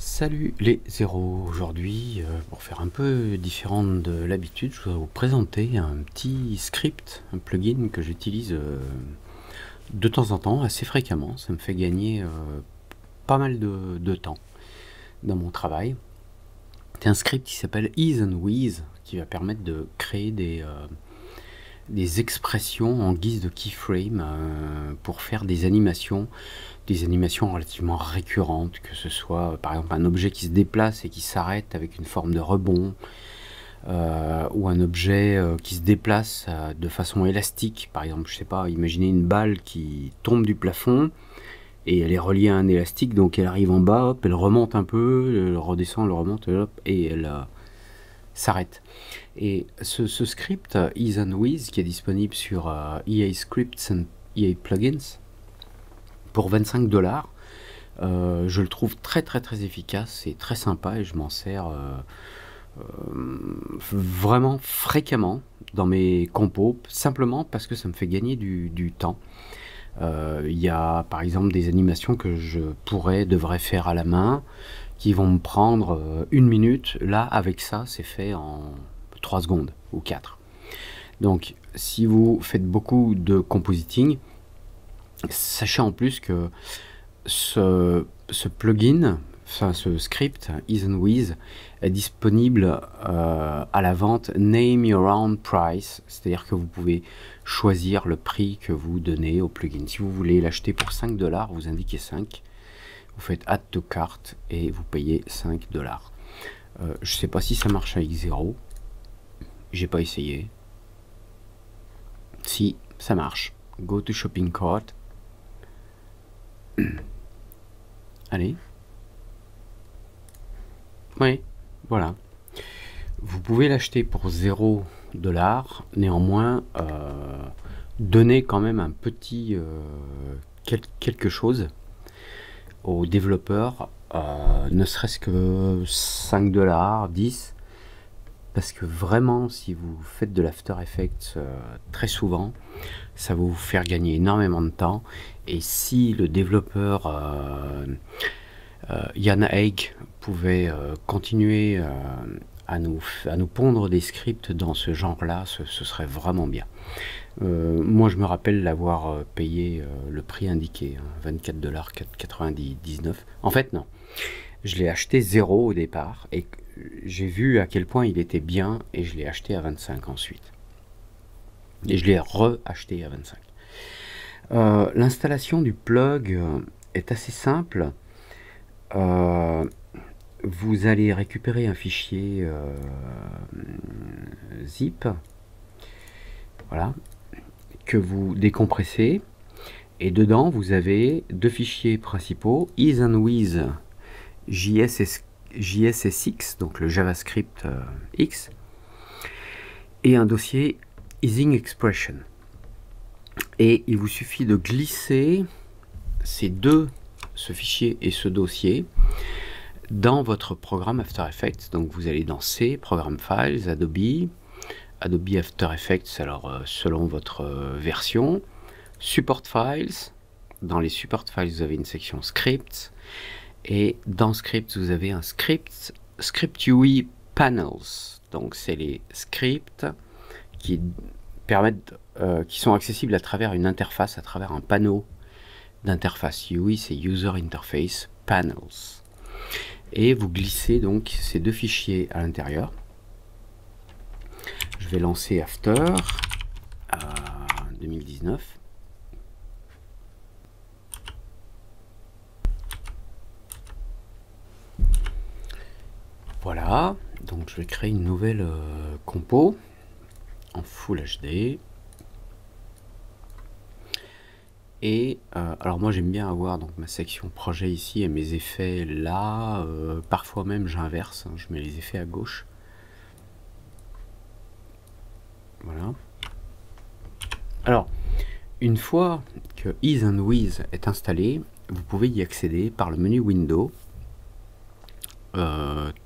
Salut les zéros, aujourd'hui pour faire un peu différent de l'habitude, je voudrais vous présenter un petit script, un plugin que j'utilise de temps en temps, assez fréquemment. Ça me fait gagner pas mal de temps dans mon travail. C'est un script qui s'appelle Ease and Wheeze, qui va permettre de créer des expressions en guise de keyframe pour faire des animations relativement récurrentes, que ce soit par exemple un objet qui se déplace et qui s'arrête avec une forme de rebond, ou un objet qui se déplace de façon élastique. Par exemple, je sais pas, imaginez une balle qui tombe du plafond et elle est reliée à un élastique, donc elle arrive en bas, hop, elle remonte un peu, elle redescend, elle remonte, hop, et elle s'arrête. Et ce script Ease and Wheeze, qui est disponible sur EA Scripts and EA Plugins pour 25$, je le trouve très efficace et très sympa, et je m'en sers vraiment fréquemment dans mes compos, simplement parce que ça me fait gagner du temps. Il y a par exemple des animations que je devrais faire à la main, qui vont me prendre 1 minute. Là, avec ça, c'est fait en 3 secondes ou 4. Donc, si vous faites beaucoup de compositing, sachez en plus que ce plugin, enfin ce script Ease and Wheeze, est disponible à la vente Name Your Own Price, c'est-à-dire que vous pouvez choisir le prix que vous donnez au plugin. Si vous voulez l'acheter pour 5$, vous indiquez 5, vous faites Add to Cart et vous payez 5$. Je sais pas si ça marche avec 0, j'ai pas essayé. Si, ça marche. Go to Shopping Cart. Allez. Oui, voilà. Vous pouvez l'acheter pour 0$, néanmoins, donnez quand même un petit quelque chose aux développeurs, ne serait-ce que 5$, 10$, parce que vraiment, si vous faites de l'After Effects très souvent, ça va vous faire gagner énormément de temps. Et si le développeur Jan Haig pouvait continuer à nous pondre des scripts dans ce genre-là, ce serait vraiment bien. Moi, je me rappelle l'avoir payé le prix indiqué, hein, 24,99$. En fait, non. Je l'ai acheté 0 au départ, et j'ai vu à quel point il était bien, et je l'ai acheté à 25 ensuite. Et je l'ai re-acheté à 25. L'installation du plug est assez simple. Vous allez récupérer un fichier zip, voilà, que vous décompressez, et dedans vous avez 2 fichiers principaux, Ease and Wheeze JSX, donc le JavaScript X, et un dossier Easing Expression. Et il vous suffit de glisser ce fichier et ce dossier dans votre programme After Effects. Donc vous allez dans C, Program Files, Adobe After Effects, alors selon votre version, Support Files. Dans les Support Files, vous avez une section Scripts, et dans Scripts, vous avez un Script UI Panels. Donc c'est les scripts qui permettent, qui sont accessibles à travers une interface, à travers un panneau d'interface. UI, c'est User Interface Panels. Et vous glissez donc ces 2 fichiers à l'intérieur. Je vais lancer After 2019. Voilà, donc je vais créer une nouvelle compo en Full HD. Et alors moi j'aime bien avoir donc ma section projet ici et mes effets là. Parfois même j'inverse, hein, je mets les effets à gauche. Voilà. Alors, une fois que Ease and Wheeze est installé, vous pouvez y accéder par le menu Windows.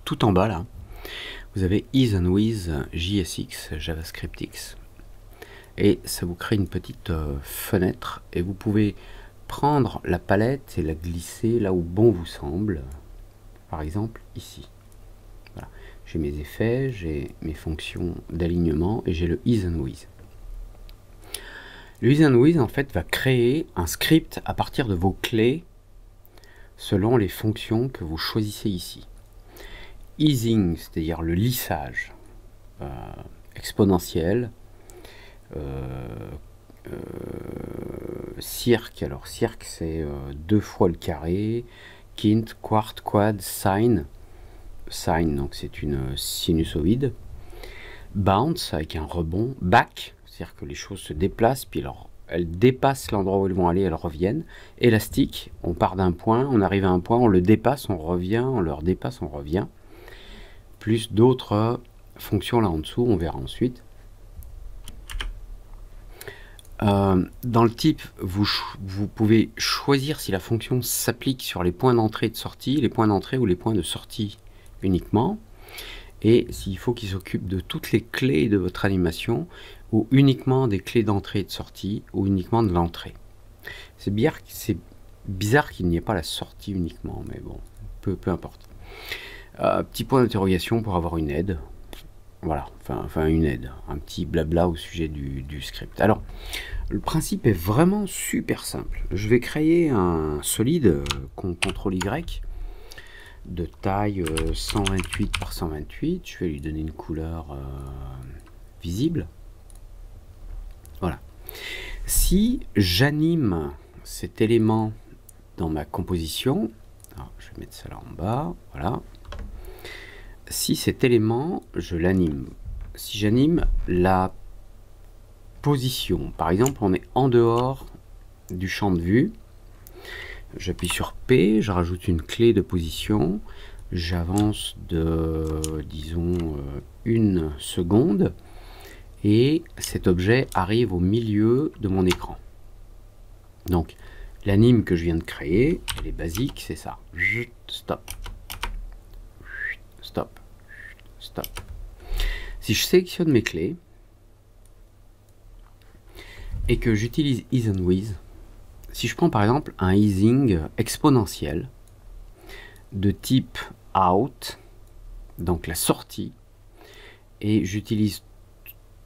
Tout en bas là, vous avez Ease and Wheeze JSX, JavaScript X. Et ça vous crée une petite fenêtre, et vous pouvez prendre la palette et la glisser là où bon vous semble. par exemple ici. Voilà. J'ai mes effets, j'ai mes fonctions d'alignement et j'ai le Ease and With. Le Ease and With en fait va créer un script à partir de vos clés selon les fonctions que vous choisissez ici. Easing, c'est-à-dire le lissage exponentiel. Cirque, alors cirque c'est 2 fois le carré, quint, quart, quad, sine, donc c'est une sinusoïde, bounce avec un rebond, back, c'est-à-dire que les choses se déplacent, puis alors elles dépassent l'endroit où elles vont aller, elles reviennent, élastique, on part d'un point, on arrive à un point, on le dépasse, on revient, on le redépasse, on revient, plus d'autres fonctions là en dessous, on verra ensuite. Dans le type, vous pouvez choisir si la fonction s'applique sur les points d'entrée et de sortie, les points d'entrée ou les points de sortie uniquement, et s'il faut qu'il s'occupe de toutes les clés de votre animation, ou uniquement des clés d'entrée et de sortie, ou uniquement de l'entrée. C'est bizarre qu'il n'y ait pas la sortie uniquement, mais bon, peu importe. Petit point d'interrogation pour avoir une aide. Voilà, enfin une aide, un petit blabla au sujet du script. Alors, le principe est vraiment super simple. Je vais créer un solide CTRL-Y de taille 128 par 128. Je vais lui donner une couleur visible. Voilà. Si j'anime cet élément dans ma composition, alors, je vais mettre ça là en bas, voilà. Si cet élément, je l'anime, si j'anime la position, par exemple, on est en dehors du champ de vue, j'appuie sur P, je rajoute une clé de position, j'avance de, disons, 1 seconde, et cet objet arrive au milieu de mon écran. Donc, l'anime que je viens de créer, elle est basique, c'est ça. Stop. Stop. Stop. Si je sélectionne mes clés et que j'utilise Ease and With, si je prends par exemple un easing exponentiel de type out, donc la sortie, et j'utilise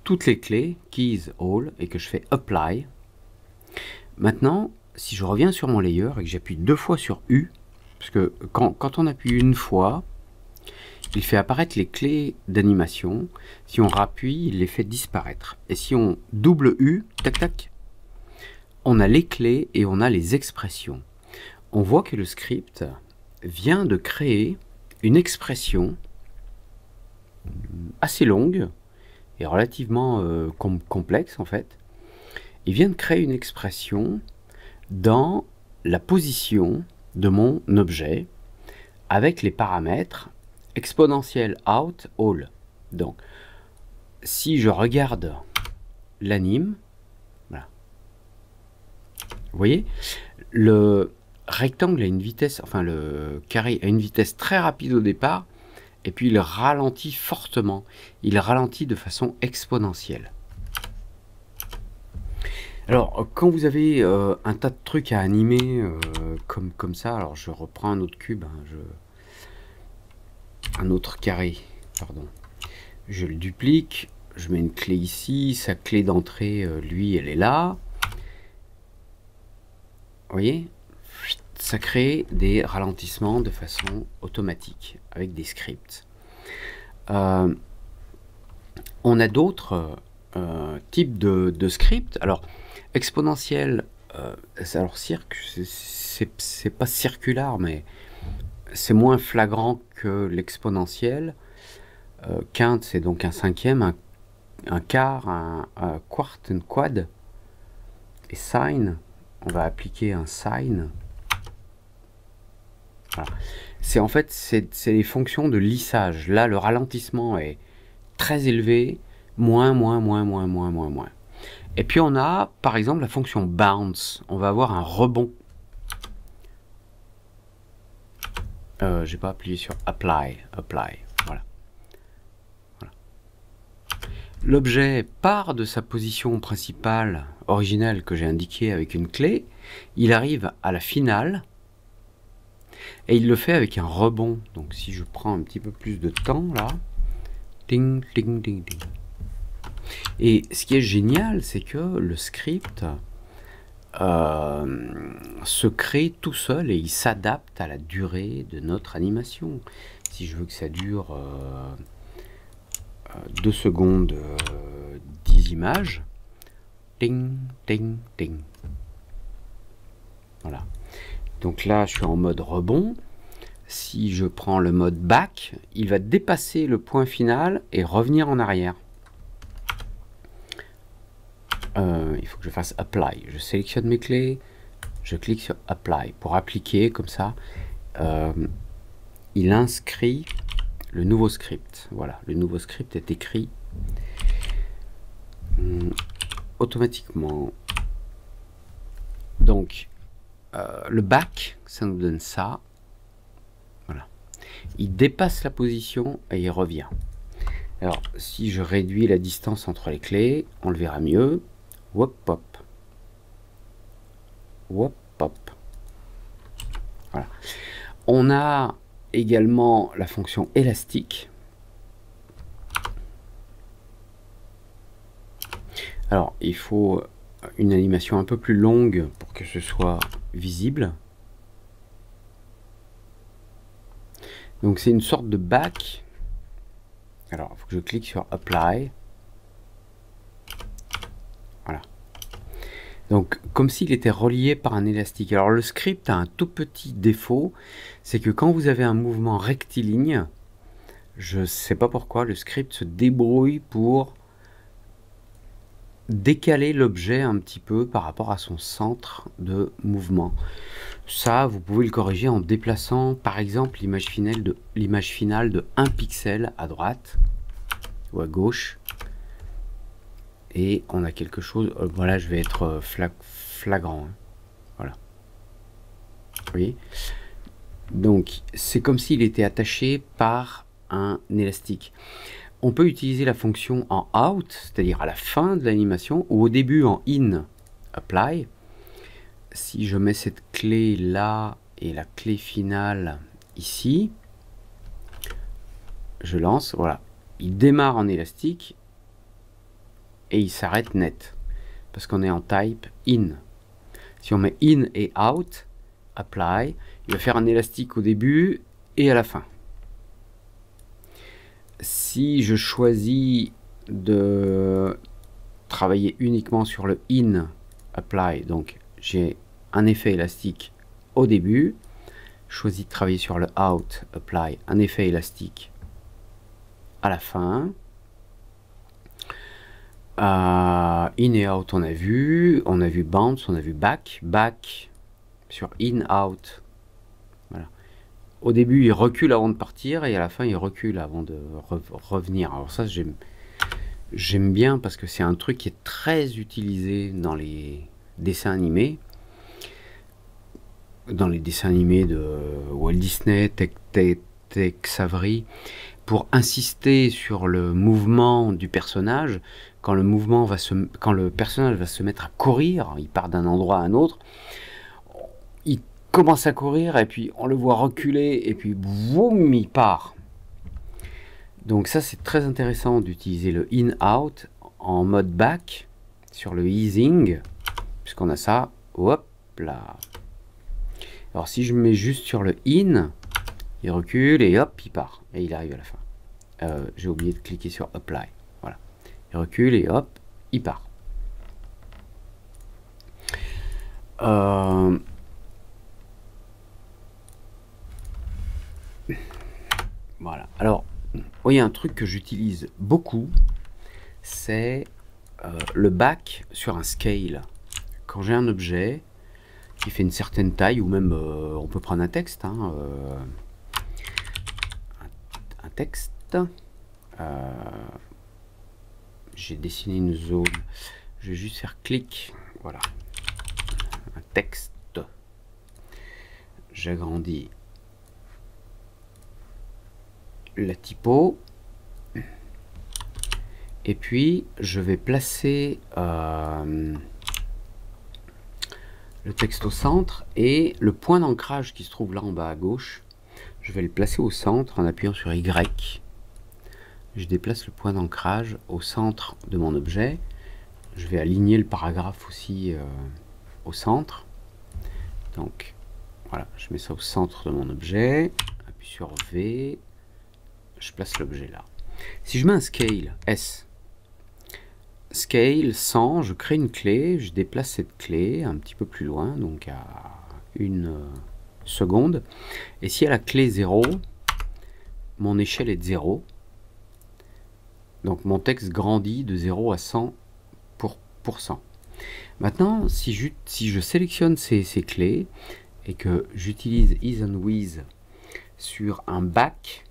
toutes les clés, keys, all, et que je fais apply, maintenant, si je reviens sur mon layer et que j'appuie 2 fois sur U, parce que quand on appuie une fois, il fait apparaître les clés d'animation. Si on rappuie, il les fait disparaître. Et si on double U, tac tac, on a les clés et on a les expressions. On voit que le script vient de créer une expression assez longue et relativement complexe en fait. Il vient de créer une expression dans la position de mon objet avec les paramètres exponentiel out all. Donc, si je regarde l'anime, voilà. Vous voyez, le rectangle a une vitesse, enfin le carré a une vitesse très rapide au départ, et puis il ralentit fortement. Il ralentit de façon exponentielle. Alors, quand vous avez un tas de trucs à animer comme ça, alors je reprends un autre cube, hein, un autre carré, pardon. Je le duplique, je mets une clé ici, sa clé d'entrée, lui, elle est là. Vous voyez, ça crée des ralentissements de façon automatique avec des scripts. On a d'autres types de scripts. Alors, exponentiel, alors cirque, c'est pas circulaire, mais c'est moins flagrant que l'exponentiel. Quinte, c'est donc un cinquième, un quart, un quart, un quad. Et sine, on va appliquer un sine. Voilà. C'est en fait, c'est les fonctions de lissage. Là, le ralentissement est très élevé, moins. Et puis on a, par exemple, la fonction bounce. On va avoir un rebond. J'ai pas appuyé sur apply, voilà. L'objet part de sa position principale, originelle, que j'ai indiquée avec une clé. Il arrive à la finale. Et il le fait avec un rebond. Donc si je prends un petit peu plus de temps là, ding, ding, ding, ding. Et ce qui est génial, c'est que le script se crée tout seul et il s'adapte à la durée de notre animation. Si je veux que ça dure 2 secondes, 10 images, ding, ding, ding. Voilà. Donc là, je suis en mode rebond. Si je prends le mode back, il va dépasser le point final et revenir en arrière. Il faut que je fasse apply. Je sélectionne mes clés, je clique sur apply pour appliquer comme ça. Il inscrit le nouveau script. Voilà, le nouveau script est écrit automatiquement. Donc le back, ça nous donne ça. Voilà. Il dépasse la position et il revient. Alors, si je réduis la distance entre les clés, on le verra mieux. Hop, hop. Hop, hop. Voilà. On a également la fonction élastique. Alors, il faut une animation un peu plus longue pour que ce soit visible. Donc, c'est une sorte de back. Alors, il faut que je clique sur Apply. Voilà. Donc, comme s'il était relié par un élastique. Alors, le script a un tout petit défaut, c'est que quand vous avez un mouvement rectiligne, je ne sais pas pourquoi, le script se débrouille pour décaler l'objet un petit peu par rapport à son centre de mouvement. Ça, vous pouvez le corriger en déplaçant, par exemple, l'image finale de 1 pixel à droite ou à gauche. Et on a quelque chose... voilà, je vais être flagrant. Hein. Voilà. Vous voyez? Donc, c'est comme s'il était attaché par un élastique. On peut utiliser la fonction en out, c'est-à-dire à la fin de l'animation, ou au début en in, apply. Si je mets cette clé là et la clé finale ici, je lance, voilà. Il démarre en élastique et il s'arrête net, parce qu'on est en type in. Si on met in et out, apply, il va faire un élastique au début et à la fin. Si je choisis de travailler uniquement sur le in, apply, donc j'ai un effet élastique au début, je choisis de travailler sur le out, apply, un effet élastique à la fin. In et out, on a vu bounce, on a vu back, back sur in, out. Voilà. Au début, il recule avant de partir et à la fin, il recule avant de revenir. Alors ça, j'aime bien parce que c'est un truc qui est très utilisé dans les dessins animés. Dans les dessins animés de Walt Disney, Tex Avery, pour insister sur le mouvement du personnage. Quand le personnage va se mettre à courir, il part d'un endroit à un autre, il commence à courir et puis on le voit reculer et puis boum, il part. Donc ça, c'est très intéressant d'utiliser le in-out en mode back sur le easing, puisqu'on a ça, hop là. Alors si je mets juste sur le in, il recule et hop, il part. Et il arrive à la fin. J'ai oublié de cliquer sur apply. Voilà. Il recule et hop, il part. Voilà. Alors, il y a un truc que j'utilise beaucoup, c'est le back sur un scale. Quand j'ai un objet qui fait une certaine taille, ou même on peut prendre un texte, hein, un texte. J'ai dessiné une zone. Je vais juste faire clic. Voilà. Un texte. J'agrandis la typo. Et puis, je vais placer le texte au centre et le point d'ancrage qui se trouve là en bas à gauche, je vais le placer au centre en appuyant sur Y. Je déplace le point d'ancrage au centre de mon objet. Je vais aligner le paragraphe aussi au centre. Donc voilà, je mets ça au centre de mon objet, appuie sur V, je place l'objet là. Si je mets un scale S, scale 100, je crée une clé, je déplace cette clé un petit peu plus loin, donc à 1 seconde. Et si à la clé 0, mon échelle est de 0, donc mon texte grandit de 0 à 100 pour cent. Maintenant, si je sélectionne ces clés et que j'utilise is and with sur un back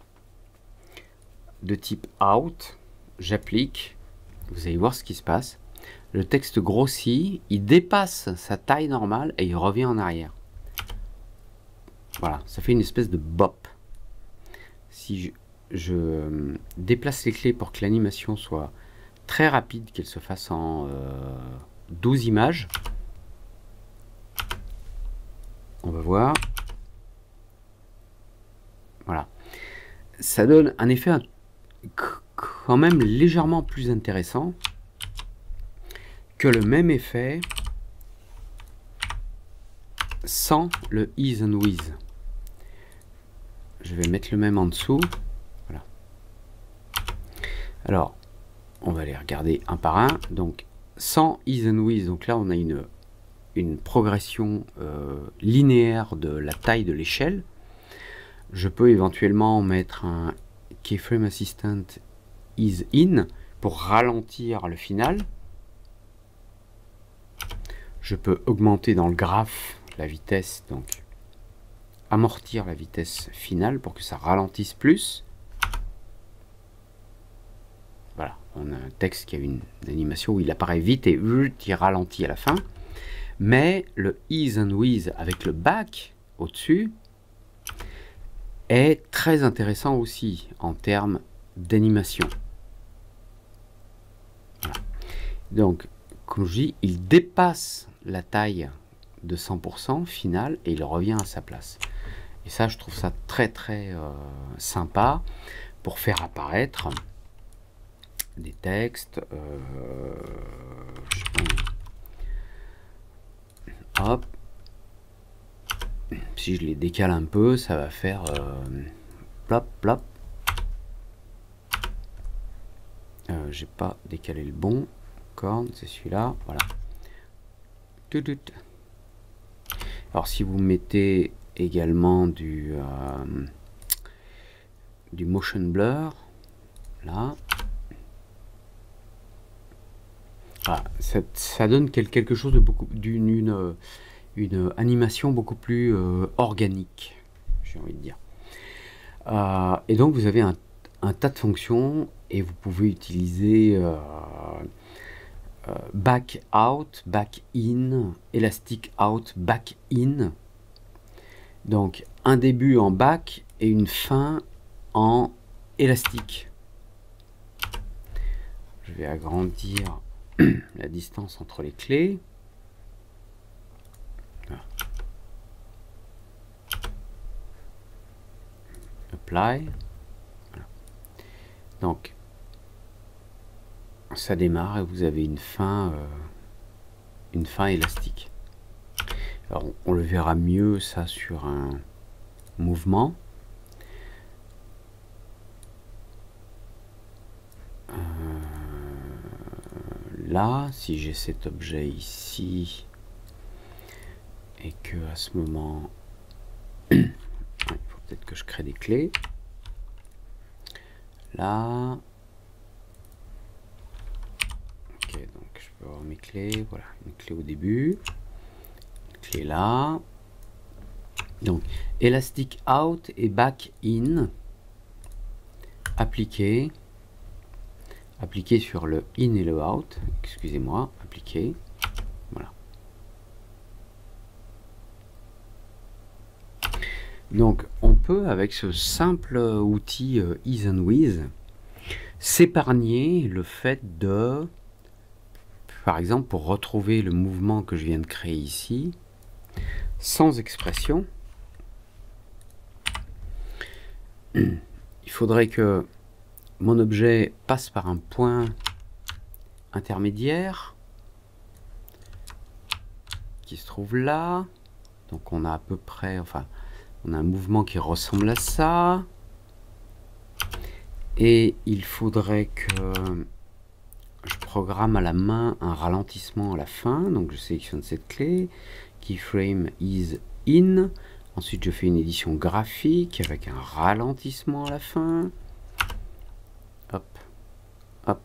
de type out, j'applique, vous allez voir ce qui se passe. Le texte grossit, il dépasse sa taille normale et il revient en arrière. Voilà, ça fait une espèce de bop. Si je déplace les clés pour que l'animation soit très rapide, qu'elle se fasse en 12 images, on va voir. Voilà. Ça donne un effet quand même légèrement plus intéressant que le même effet sans le is and with. Je vais mettre le même en dessous. Voilà. Alors, on va les regarder un par un. Donc, sans is and with, donc là on a une progression linéaire de la taille de l'échelle. Je peux éventuellement mettre un keyframe assistant is in pour ralentir le final. Je peux augmenter dans le graphe la vitesse, donc amortir la vitesse finale pour que ça ralentisse plus. Voilà, on a un texte qui a une animation où il apparaît vite et il ralentit à la fin. Mais le is and with avec le back au-dessus est très intéressant aussi en termes d'animation. Voilà. Donc, comme je dis, il dépasse la taille de 100% finale et il revient à sa place. Et ça, je trouve ça très très sympa pour faire apparaître des textes. Hop. Si je les décale un peu, ça va faire plop plop. J'ai pas décalé le bon corne, c'est celui-là. Voilà. Alors si vous mettez également du motion blur, là, voilà, ça donne quelque chose de beaucoup une animation beaucoup plus organique, j'ai envie de dire. Et donc vous avez un tas de fonctions et vous pouvez utiliser back out, back in, elastic out, back in. Donc un début en back et une fin en élastique. Je vais agrandir la distance entre les clés. Voilà. Apply. Voilà. Donc ça démarre et vous avez une fin élastique. Alors on le verra mieux ça sur un mouvement. Là, si j'ai cet objet ici et que à ce moment il faut peut-être que je crée des clés là. Ok, donc je peux avoir mes clés. Voilà, une clé au début, une clé là. Donc elastic out et back in, appliquer sur le in et le out, excusez-moi, appliquer, voilà. Donc on peut avec ce simple outil is and with s'épargner le fait de, par exemple, pour retrouver le mouvement que je viens de créer ici, sans expression. Il faudrait que mon objet passe par un point intermédiaire qui se trouve là. Donc on a à peu près, enfin, on a un mouvement qui ressemble à ça. Et il faudrait que je programme à la main un ralentissement à la fin. Donc je sélectionne cette clé, keyframe is in. Ensuite je fais une édition graphique avec un ralentissement à la fin. Hop, hop.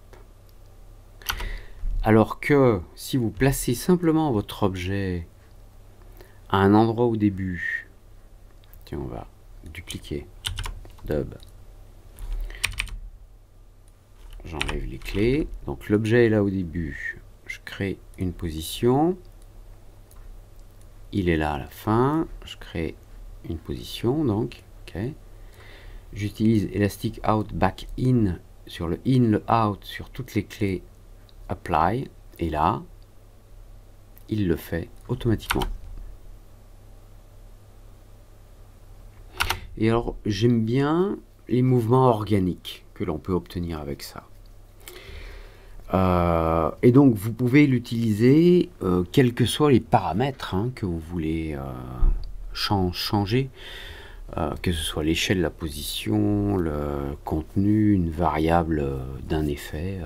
Alors que si vous placez simplement votre objet à un endroit au début, tiens, on va dupliquer, dub. J'enlève les clés. Donc l'objet est là au début. Je crée une position. Il est là à la fin. Je crée une position. Donc, ok. J'utilise Elastic Out Back In sur le in, le out, sur toutes les clés Apply. Et là, il le fait automatiquement. Et alors, j'aime bien les mouvements organiques que l'on peut obtenir avec ça. Et donc vous pouvez l'utiliser quels que soient les paramètres que vous voulez changer, que ce soit l'échelle, la position, le contenu, une variable d'un effet.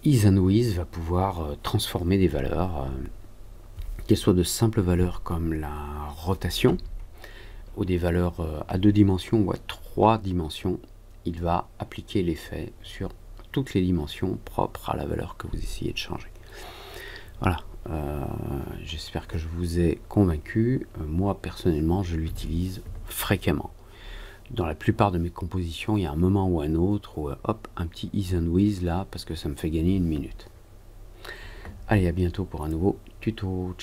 Ease and With va pouvoir transformer des valeurs, qu'elles soient de simples valeurs comme la rotation, ou des valeurs à 2 dimensions ou à 3 dimensions. Il va appliquer l'effet sur toutes les dimensions propres à la valeur que vous essayez de changer. Voilà, j'espère que je vous ai convaincu. Moi personnellement je l'utilise fréquemment. Dans la plupart de mes compositions, il y a un moment ou un autre où hop, un petit Ease and With là, parce que ça me fait gagner 1 minute. Allez, à bientôt pour un nouveau tuto.